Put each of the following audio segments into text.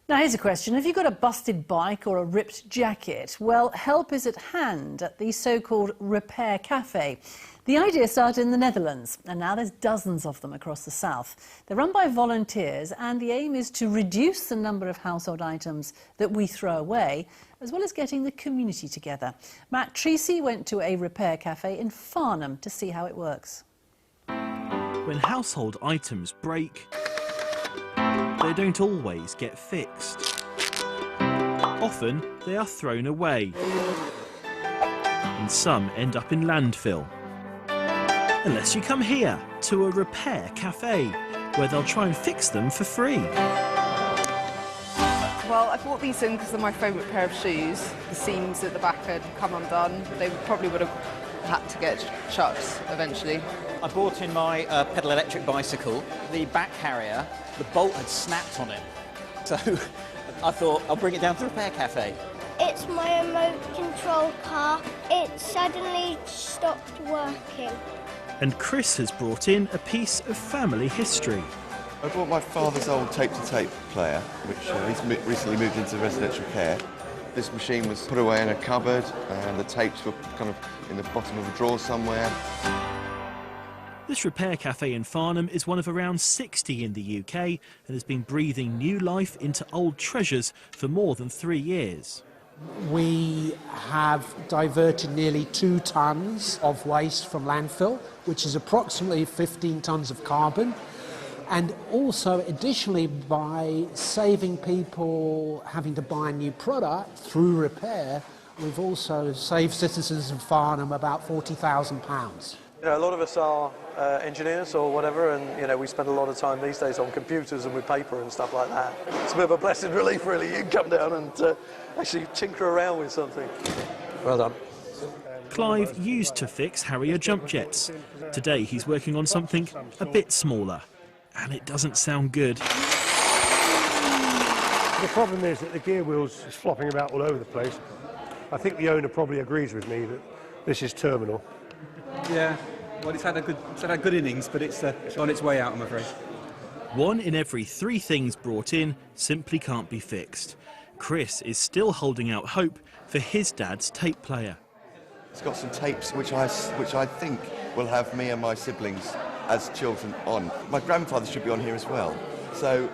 Now here's a question. Have you got a busted bike or a ripped jacket? Well, help is at hand at the so-called Repair Café. The idea started in the Netherlands, and now there's dozens of them across the south. They're run by volunteers, and the aim is to reduce the number of household items that we throw away, as well as getting the community together. Matt Treacy went to a Repair Café in Farnham to see how it works. When household items break, they don't always get fixed. Often they are thrown away, and some end up in landfill. Unless you come here to a Repair Café, where they'll try and fix them for free. Well, I bought these in because they're my favourite pair of shoes. The seams at the back had come undone. They probably would have had to get chucked eventually. I bought in my pedal electric bicycle. The back carrier, the bolt had snapped on it. So I thought I'll bring it down to the Repair Café. It's my remote control car. It suddenly stopped working. And Chris has brought in a piece of family history. I bought my father's old tape-to-tape player, which he's recently moved into residential care. This machine was put away in a cupboard, and the tapes were kind of in the bottom of a drawer somewhere. This Repair Café in Farnham is one of around 60 in the UK and has been breathing new life into old treasures for more than 3 years. We have diverted nearly 2 tonnes of waste from landfill, which is approximately 15 tonnes of carbon. And also, additionally, by saving people having to buy a new product through repair, we've also saved citizens of Farnham about £40,000. You know, a lot of us are engineers or whatever, and we spend a lot of time these days on computers and with paper and stuff like that. It's a bit of a blessed relief, really. You can come down and actually tinker around with something. Well done. Clive used to fix Harrier jump jets. Today he's working on something a bit smaller, and it doesn't sound good. The problem is that the gear wheels is flopping about all over the place. I think the owner probably agrees with me that this is terminal. Yeah, well, it's had a good innings, but it's on its way out, I'm afraid. 1 in every 3 things brought in simply can't be fixed. Chris is still holding out hope for his dad's tape player. It's got some tapes which I think will have me and my siblings as children on. My grandfather should be on here as well. So,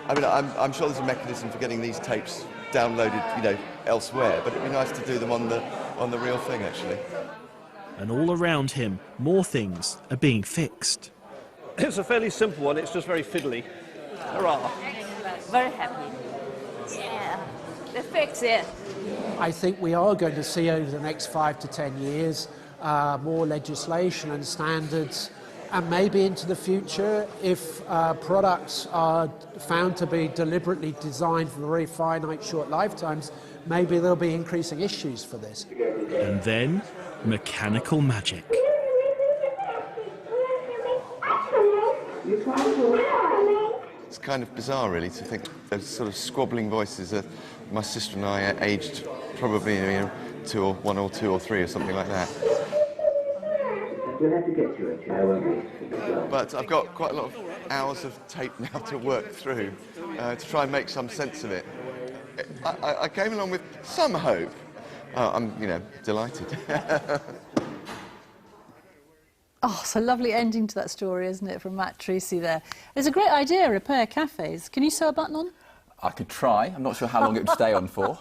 I mean, I'm sure there's a mechanism for getting these tapes downloaded, elsewhere, but it'd be nice to do them on the real thing, actually. And all around him, more things are being fixed. It's a fairly simple one, it's just very fiddly. Hurrah! Excellent, very happy. Yeah, they fix it. I think we are going to see over the next 5 to 10 years more legislation and standards, and maybe into the future, if products are found to be deliberately designed for very finite short lifetimes, maybe there'll be increasing issues for this. And then, mechanical magic. It's kind of bizarre, really, to think those sort of squabbling voices. My sister and I are aged probably 1 or 2 or 3 or something like that. We'll have to get you a chair, won't we? But I've got quite a lot of hours of tape now to work through to try and make some sense of it. I came along with some hope. I'm, delighted. Oh, it's a lovely ending to that story, isn't it, from Matt Treacy there. It's a great idea, Repair Cafés. Can you sew a button on? I could try. I'm not sure how long it would stay on for.